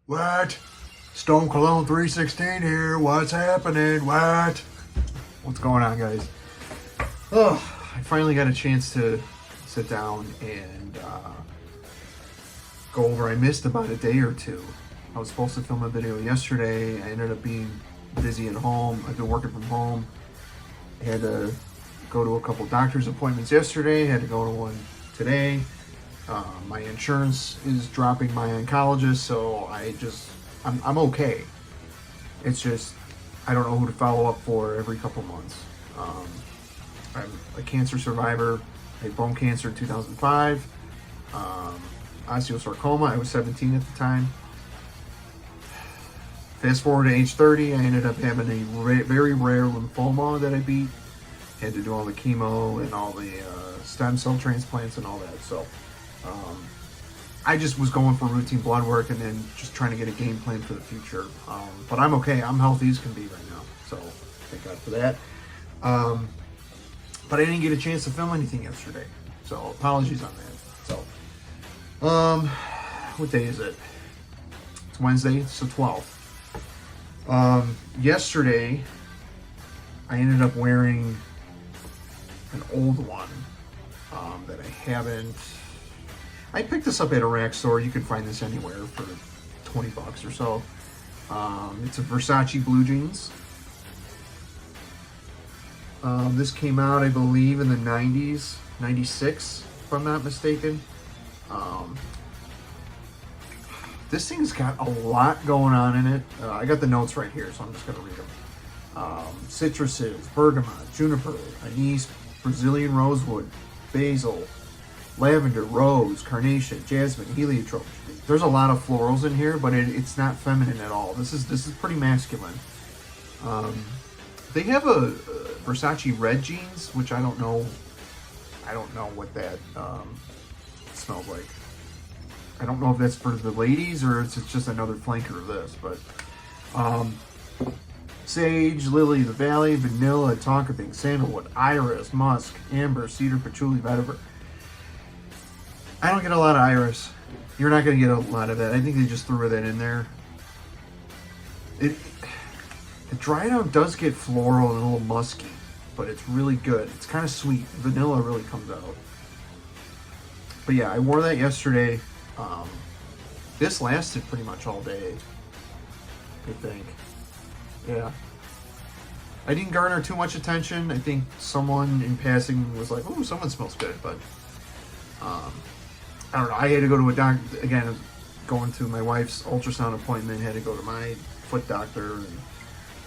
What? Stone Cologne 316 here. What's happening? What? What's going on, guys? Oh, I finally got a chance to sit down and go over. I missed about a day or two. I was supposed to film a video yesterday. I ended up being busy at home. I've been working from home. I had to go to a couple doctor's appointments yesterday. I had to go to one today. My insurance is dropping my oncologist, so I'm okay. It's just, I don't know who to follow up for every couple months. I'm a cancer survivor. I had bone cancer in 2005. Osteosarcoma, I was 17 at the time. Fast forward to age 30, I ended up having a very rare lymphoma that I beat. Had to do all the chemo and all the stem cell transplants and all that. So I just was going for routine blood work and then just trying to get a game plan for the future. But I'm okay. I'm healthy as can be right now. So thank God for that. But I didn't get a chance to film anything yesterday. So apologies on that. So what day is it? It's Wednesday. It's the 12th. Yesterday I ended up wearing an old one that I haven't. I picked this up at a rack store. You can find this anywhere for 20 bucks or so. It's a Versace blue jeans. This came out, I believe, in the 90s, 96, if I'm not mistaken. This thing's got a lot going on in it. I got the notes right here, so I'm just going to read them. Citruses, bergamot, juniper, anise, Brazilian rosewood, basil, lavender, rose, carnation, jasmine, heliotrope. There's a lot of florals in here, but it's not feminine at all. This is pretty masculine. They have a Versace red jeans, which I don't know. I don't know what that smells like. I don't know if that's for the ladies or it's just another flanker of this, but sage, lily of the valley, vanilla, tonka bean, sandalwood, iris, musk, amber, cedar, patchouli, vetiver. I don't get a lot of iris. You're not going to get a lot of that. I think they just threw that in there. The dry out does get floral and a little musky, but it's really good. It's kind of sweet. Vanilla really comes out. But yeah, I wore that yesterday. This lasted pretty much all day, I think. Yeah. I didn't garner too much attention. I think someone in passing was like, "Ooh, someone smells good," but I don't know. I had to go to a doctor again. Going to my wife's ultrasound appointment. Had to go to my foot doctor, and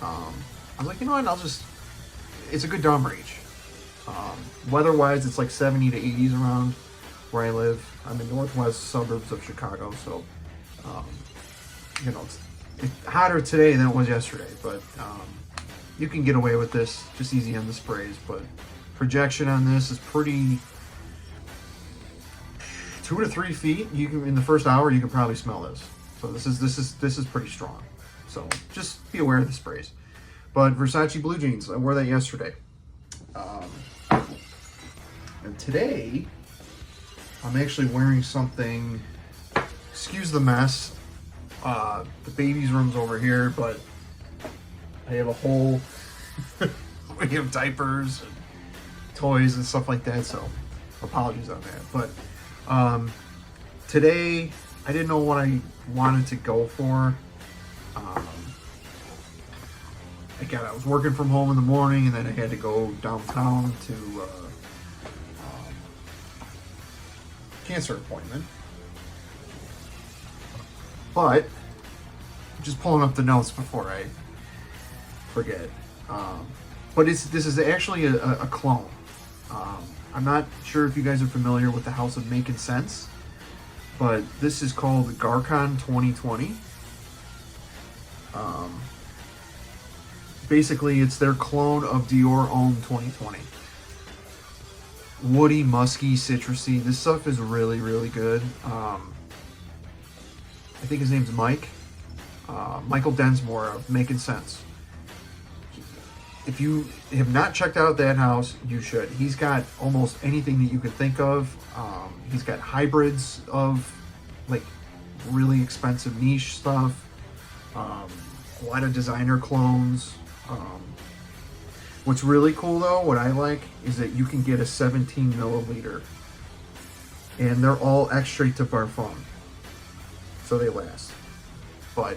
I was like, you know what? It's a good dawn reach. Weather-wise, it's like 70 to 80s around where I live. I'm in northwest suburbs of Chicago, so you know, it's hotter today than it was yesterday, but you can get away with this, just easy on the sprays. But projection on this is pretty. 2 to 3 feet. You can, in the first hour, you can probably smell this. So this is pretty strong. So just be aware of the sprays. But Versace blue jeans, I wore that yesterday. And today, I'm actually wearing something. Excuse the mess. The baby's room's over here, but I have a whole we have diapers and toys and stuff like that, so apologies on that. But today I didn't know what I wanted to go for. Again, I was working from home in the morning, and then I had to go downtown to cancer appointment. But just pulling up the notes before I forget. But this is actually a clone. I'm not sure if you guys are familiar with the House of Making Sense, but this is called Garçon 2020. Basically, it's their clone of Dior Homme 2020. Woody, musky, citrusy. This stuff is really, really good. I think his name's Mike. Michael Densmore of Making Sense. If you have not checked out that house, you should. He's got almost anything that you could think of. He's got hybrids of like really expensive niche stuff, a lot of designer clones. What's really cool though, what I like, is that you can get a 17 milliliter, and they're all extrait to Parfum, so they last. But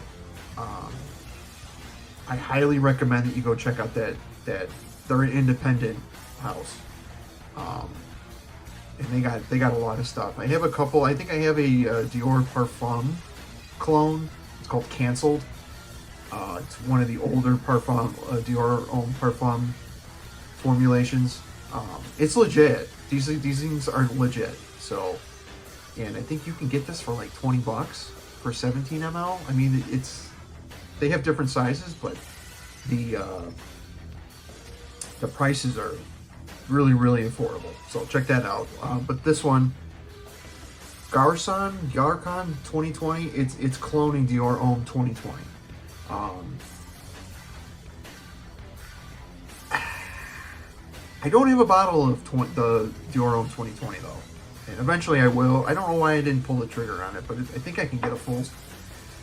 I highly recommend that you go check out that they're an independent house, and they got a lot of stuff. I have a couple. I think I have a Dior Parfum clone. It's called Cancelled. It's one of the older Parfum, Dior own Parfum formulations. It's legit. These things are legit. So, and I think you can get this for like $20 for 17 ml. I mean, they have different sizes, but the prices are really, really affordable. So check that out. But this one, Garçon 2020, it's cloning Dior Homme 2020. I don't have a bottle of the Dior Homme 2020 though, and eventually I will. I don't know why I didn't pull the trigger on it, but I think I can get a full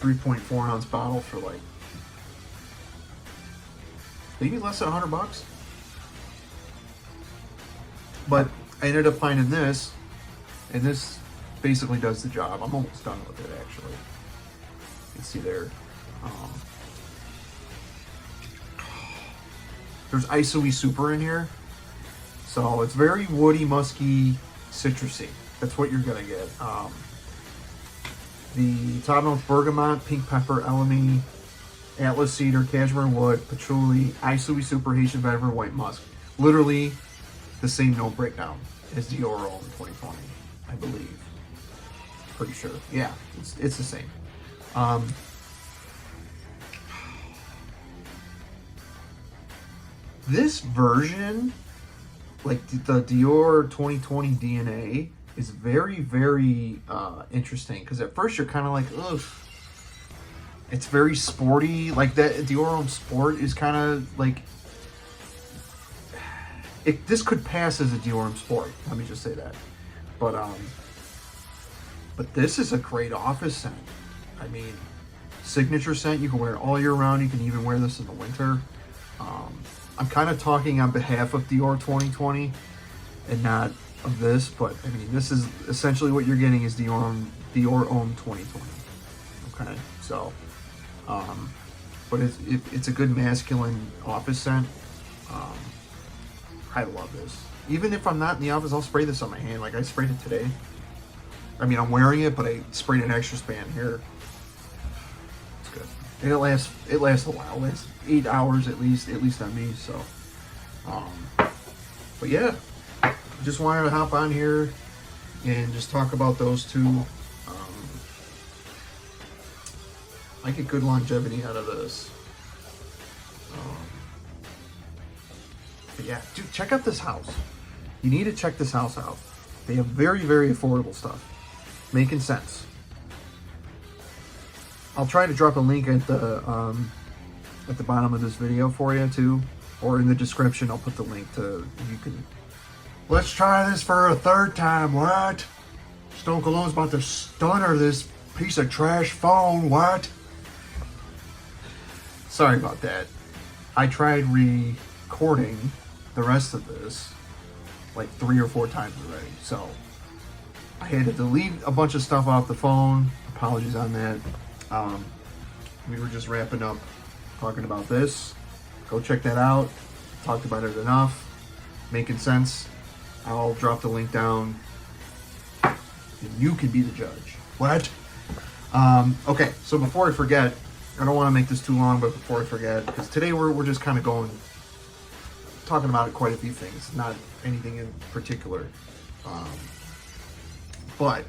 3.4 ounce bottle for like maybe less than $100. But I ended up finding this, and this basically does the job. I'm almost done with it actually. You can see there. There's ISOE Super in here, so it's very woody, musky, citrusy. That's what you're gonna get. The top notes: bergamot, pink pepper, elemi, Atlas cedar, cashmere wood, patchouli, ISOE Super, Haitian vetiver, white musk. Literally the same note breakdown as Dior Homme 2020, I believe. Pretty sure. Yeah, it's the same. This version, like the Dior 2020 DNA, is very, very interesting, because at first you're kind of like, ugh. It's very sporty, like that Dior Homme Sport is kind of like, this could pass as a Dior Homme Sport, let me just say that. But this is a great office scent. I mean, signature scent, you can wear it all year round. You can even wear this in the winter. I'm kind of talking on behalf of Dior 2020 and not of this, but I mean, this is essentially what you're getting is Dior Homme 2020. Okay, so, but it's a good masculine office scent. I love this. Even if I'm not in the office, I'll spray this on my hand. Like I sprayed it today. I mean, I'm wearing it, but I sprayed an extra span here. It's good, and it lasts a while. It lasts 8 hours at least on me. So, but yeah, just wanted to hop on here and just talk about those two. I get good longevity out of this. But yeah, dude, check out this house. You need to check this house out. They have very, very affordable stuff. Making sense. I'll try to drop a link at the bottom of this video for you too, or in the description. I'll put the link to, you can. Let's try this for a third time. What? Stone Cologne's about to stunner this piece of trash phone. What? Sorry about that. I tried recording the rest of this like 3 or 4 times already, so I had to delete a bunch of stuff off the phone. Apologies on that. We were just wrapping up talking about this. Go check that out. Talked about it enough. Making sense. I'll drop the link down and you can be the judge. What? Okay, so before I forget, I don't want to make this too long, but before I forget, because today we're just kind of talking about quite a few things, not anything in particular. But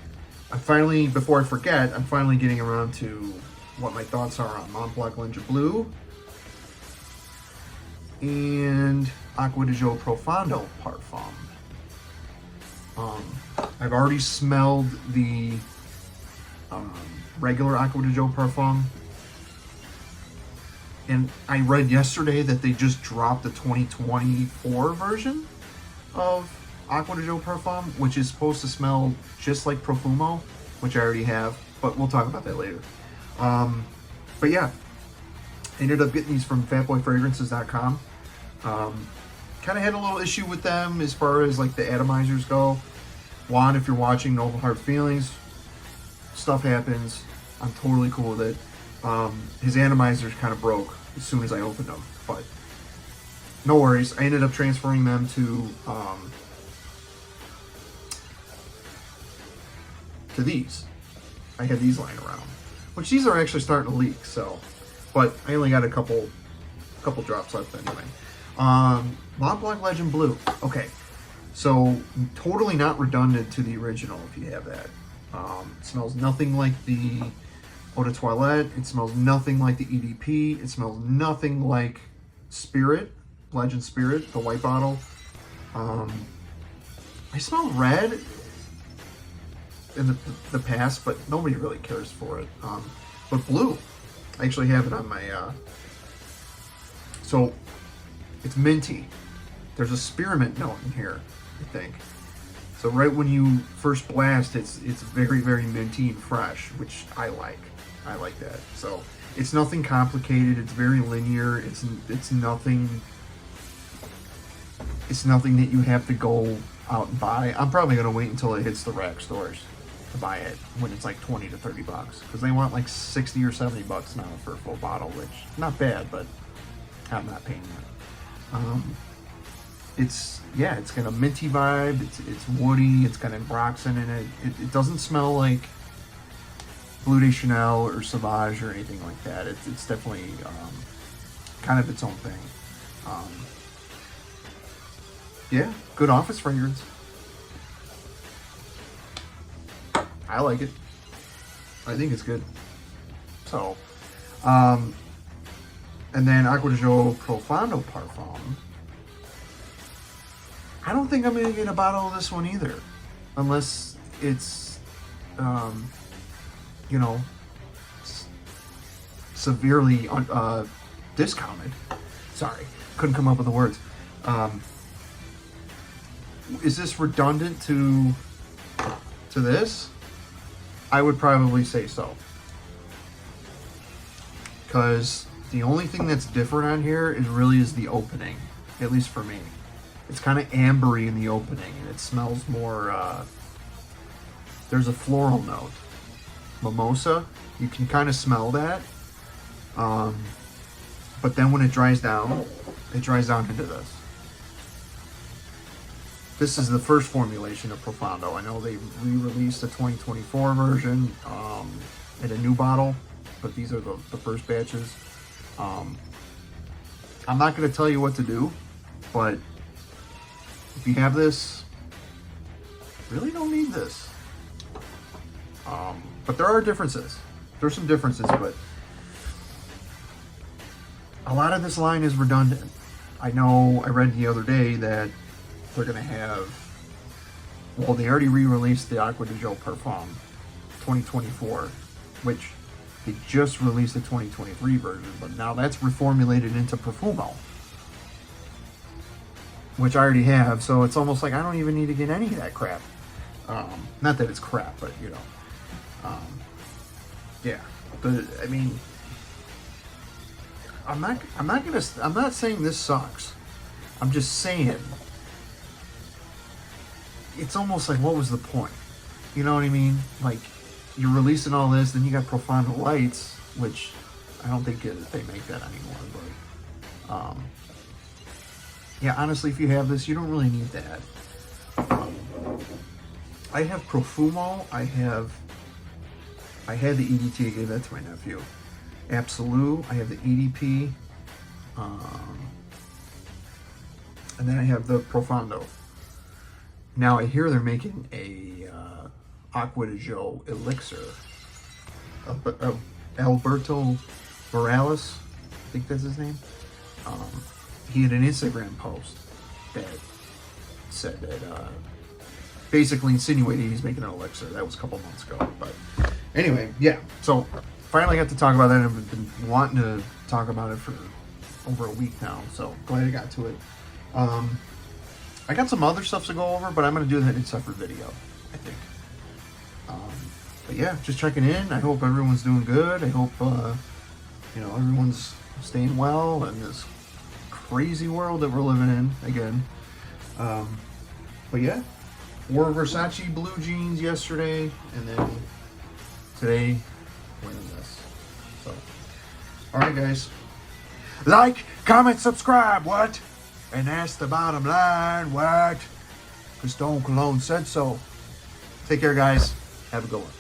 before I forget, I'm finally getting around to what my thoughts are on Mont Blanc Ninja Blue and Acqua di Gio Profondo Parfum. I've already smelled the regular Acqua di Gio Parfum, and I read yesterday that they just dropped the 2024 version of Acqua di Gio Parfum, which is supposed to smell just like Profumo, which I already have. but we'll talk about that later. But yeah, I ended up getting these from fatboyfragrances.com. Kind of had a little issue with them as far as like the atomizers go. Juan, if you're watching, no hard feelings. Stuff happens. I'm totally cool with it. His atomizers kind of broke as soon as I opened them, but no worries. I ended up transferring them to these. I had these lying around, which these are actually starting to leak. So, but I only got a couple drops left anyway. Mont Blanc Legend Blue. Okay, so totally not redundant to the original if you have that. It smells nothing like the Eau de Toilette. It smells nothing like the EDP. It smells nothing like Spirit, Legend Spirit, the white bottle. I smell red in the past, but nobody really cares for it. But blue, I actually have it on my, so it's minty. There's a spearmint note in here, I think. So right when you first blast, it's very, very minty and fresh, which I like. I like that. So it's nothing complicated. It's very linear. It's nothing. It's nothing that you have to go out and buy. I'm probably gonna wait until it hits the rack stores to buy it when it's like 20 to 30 bucks, because they want like 60 or 70 bucks now for a full bottle, which not bad, but I'm not paying that. It's got a minty vibe. It's woody. It's got ambroxan in it. It doesn't smell like Bleu de Chanel or Sauvage or anything like that. It's definitely kind of its own thing. Yeah, good office fragrance. I like it. I think it's good. So, and then Acqua di Gio Profondo Parfum. I don't think I'm going to get a bottle of this one either, unless it's, you know, severely discounted. Sorry, couldn't come up with the words. Is this redundant to this? I would probably say so, because the only thing that's different on here is the opening, at least for me. It's kind of ambery in the opening, and it smells more, there's a floral note. Mimosa, you can kind of smell that. But then when it dries down into this. This is the first formulation of Profondo. I know they re-released the 2024 version in a new bottle, but these are the first batches. I'm not going to tell you what to do, but if you have this, you really don't need this. But there are differences. There's some differences, but a lot of this line is redundant. I know I read the other day that they're going to have, well, they already re-released the Acqua di Gio Parfum 2024, which they just released the 2023 version, but now that's reformulated into Profumo, which I already have, so it's almost like I don't even need to get any of that crap. Not that it's crap, but you know, yeah. But I mean, I'm not saying this sucks. I'm just saying it's almost like, what was the point? You know what I mean? Like, you're releasing all this, then you got Profondo Lights, which I don't think they make that anymore, but yeah, honestly, if you have this, you don't really need that. I have Profumo. I had the EDT. I gave that to my nephew. Absolute. I have the EDP. And then I have the Profondo. Now I hear they're making a Acqua di Gio elixir. Alberto Morales, I think that's his name. He had an Instagram post that said that basically insinuated he's making an elixir. That was a couple months ago. But anyway, yeah. So finally got to talk about that. I've been wanting to talk about it for over a week now. So glad I got to it. I got some other stuff to go over, but I'm going to do that in a separate video, I think. But yeah, just checking in. I hope everyone's doing good. I hope everyone's staying well in this crazy world that we're living in again. But yeah, wore Versace blue jeans yesterday, and then today wearing this. So, all right, guys. Like, comment, subscribe, what? And that's the bottom line, what? Because Stone Cologne said so. Take care, guys. Have a good one.